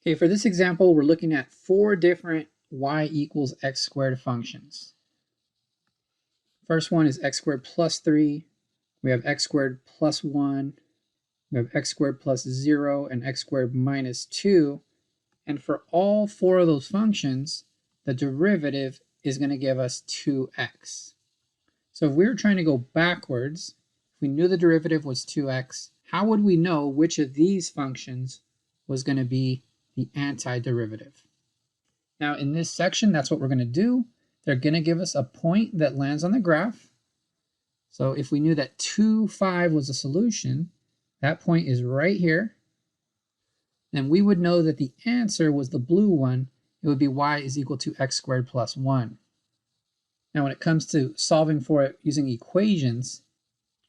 Okay, for this example, we're looking at 4 different y equals x squared functions. First one is x squared plus 3. We have x squared plus 1. We have x squared plus 0 and x squared minus 2. And for all 4 of those functions, the derivative is going to give us 2x. So if we were trying to go backwards, if we knew the derivative was 2x, how would we know which of these functions was going to be the antiderivative? Now in this section, that's what we're going to do. They're going to give us a point that lands on the graph. So if we knew that 2, 5 was a solution, that point is right here. Then we would know that the answer was the blue one. It would be y is equal to x squared plus 1. Now when it comes to solving for it using equations,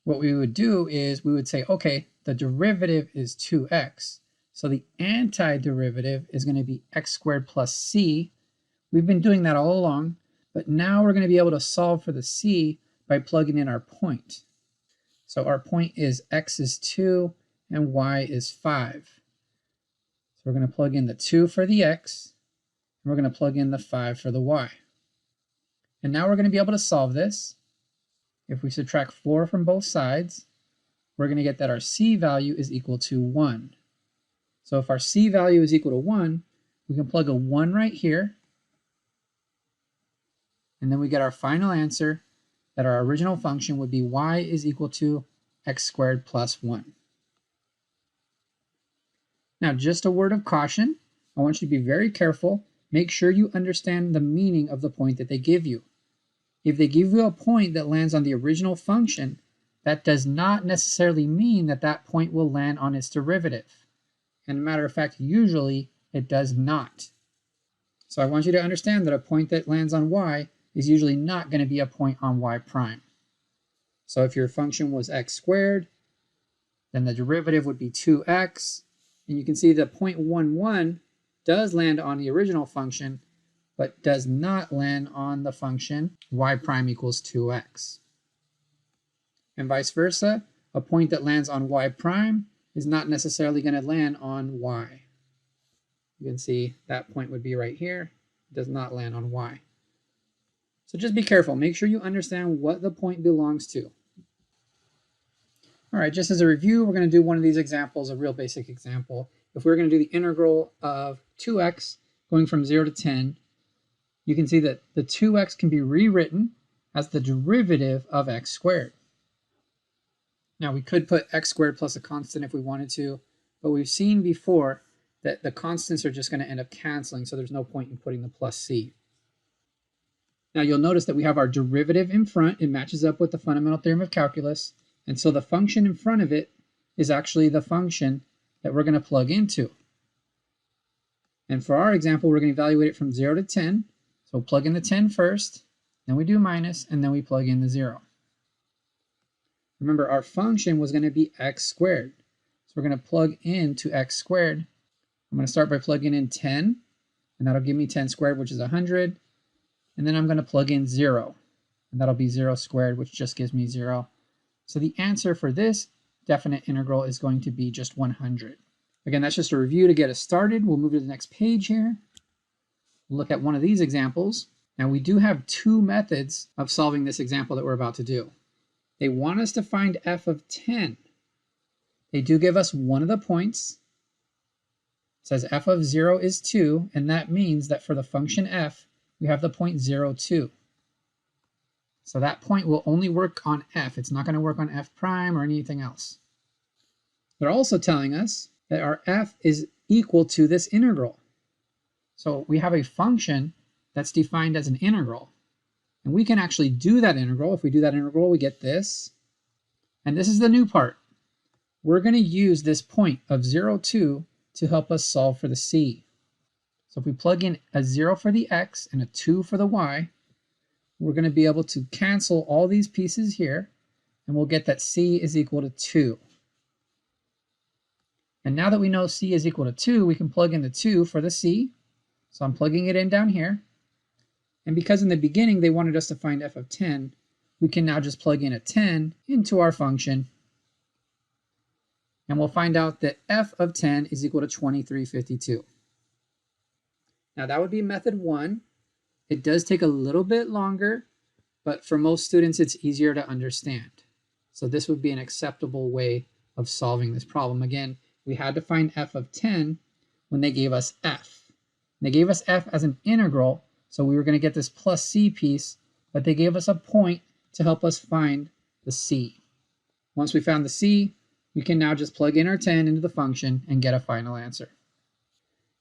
what we would do is we would say, okay, the derivative is 2x. So the antiderivative is going to be x squared plus c. We've been doing that all along, but now we're going to be able to solve for the c by plugging in our point. So our point is x is 2 and y is 5. So we're going to plug in the 2 for the x, and we're going to plug in the 5 for the y. And now we're going to be able to solve this. If we subtract 4 from both sides, we're going to get that our c value is equal to 1. So if our c value is equal to 1, we can plug a 1 right here, and then we get our final answer that our original function would be y is equal to x squared plus 1. Now, just a word of caution. I want you to be very careful. Make sure you understand the meaning of the point that they give you. If they give you a point that lands on the original function, that does not necessarily mean that that point will land on its derivative. And a matter of fact, usually it does not. So I want you to understand that a point that lands on y is usually not going to be a point on y prime. So if your function was x squared, then the derivative would be 2x. And you can see that 0.11 does land on the original function, but does not land on the function y prime equals 2x. And vice versa, a point that lands on y prime is not necessarily going to land on y. You can see that point would be right here. It does not land on y. So just be careful. Make sure you understand what the point belongs to. All right, just as a review, we're going to do one of these examples, a real basic example. If we're going to do the integral of 2x going from 0 to 10, you can see that the 2x can be rewritten as the derivative of x squared. Now we could put x squared plus a constant if we wanted to, but we've seen before that the constants are just going to end up canceling, so there's no point in putting the plus c. Now you'll notice that we have our derivative in front. It matches up with the fundamental theorem of calculus, and so the function in front of it is actually the function that we're going to plug into. And for our example, we're going to evaluate it from 0 to 10. So we'll plug in the 10 first, then we do minus, and then we plug in the 0. Remember, our function was going to be x squared. So we're going to plug into x squared. I'm going to start by plugging in 10, and that'll give me 10 squared, which is 100. And then I'm going to plug in 0, and that'll be 0 squared, which just gives me 0. So the answer for this definite integral is going to be just 100. Again, that's just a review to get us started. We'll move to the next page here. We'll look at one of these examples. Now we do have 2 methods of solving this example that we're about to do. They want us to find f of 10. They do give us one of the points. It says f of 0 is 2, and that means that for the function f, we have the point 0, 2. So that point will only work on f. It's not going to work on f prime or anything else. They're also telling us that our f is equal to this integral. So we have a function that's defined as an integral. And we can actually do that integral. If we do that integral, we get this. And this is the new part. We're going to use this point of 0, 2 to help us solve for the c. So if we plug in a 0 for the x and a 2 for the y, we're going to be able to cancel all these pieces here, and we'll get that c is equal to 2. And now that we know c is equal to 2, we can plug in the 2 for the c. So I'm plugging it in down here. And because in the beginning they wanted us to find f of 10, we can now just plug in a 10 into our function. And we'll find out that f of 10 is equal to 2352. Now that would be method 1. It does take a little bit longer, but for most students, it's easier to understand. So this would be an acceptable way of solving this problem. Again, we had to find f of 10 when they gave us f. They gave us f as an integral, so we were going to get this plus c piece, but they gave us a point to help us find the c. Once we found the c, we can now just plug in our 10 into the function and get a final answer.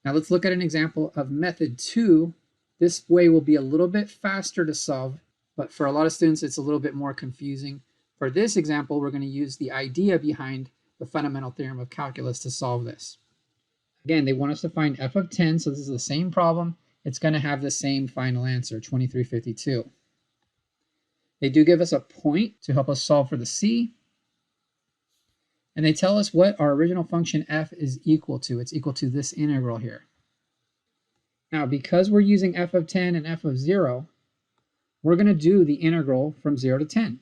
Now let's look at an example of method 2. This way will be a little bit faster to solve, but for a lot of students, it's a little bit more confusing. For this example, we're going to use the idea behind the fundamental theorem of calculus to solve this. Again, they want us to find f of 10, so this is the same problem. It's going to have the same final answer, 2352. They do give us a point to help us solve for the c, and they tell us what our original function f is equal to. It's equal to this integral here. Now, because we're using f of 10 and f of 0, we're going to do the integral from 0 to 10.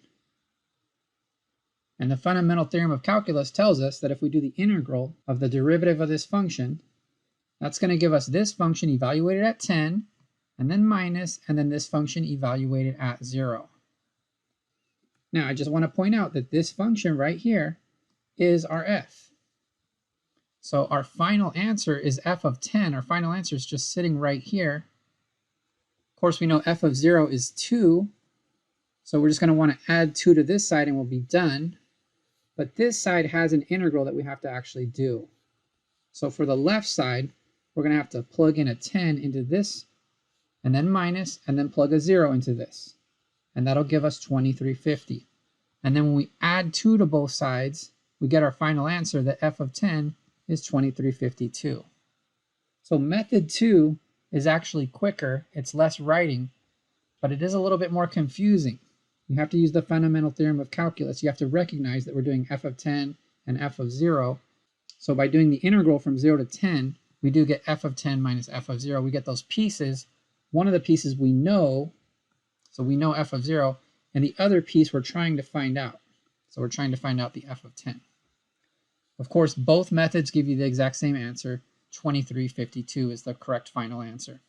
And the fundamental theorem of calculus tells us that if we do the integral of the derivative of this function, that's going to give us this function evaluated at 10, and then minus, and then this function evaluated at 0. Now, I just want to point out that this function right here is our f. So our final answer is f of 10. Our final answer is just sitting right here. Of course, we know f of 0 is 2. So we're just going to want to add 2 to this side and we'll be done. But this side has an integral that we have to actually do. So for the left side, we're going to have to plug in a 10 into this, and then minus, and then plug a 0 into this. And that'll give us 2350. And then when we add 2 to both sides, we get our final answer that f of 10 is 2352. So method 2 is actually quicker, it's less writing, but it is a little bit more confusing. You have to use the fundamental theorem of calculus. You have to recognize that we're doing f of 10 and f of 0. So by doing the integral from 0 to 10, we do get f of 10 minus f of 0. We get those pieces. One of the pieces we know, so we know f of 0, and the other piece we're trying to find out. So we're trying to find out the f of 10. Of course, both methods give you the exact same answer. 2352 is the correct final answer.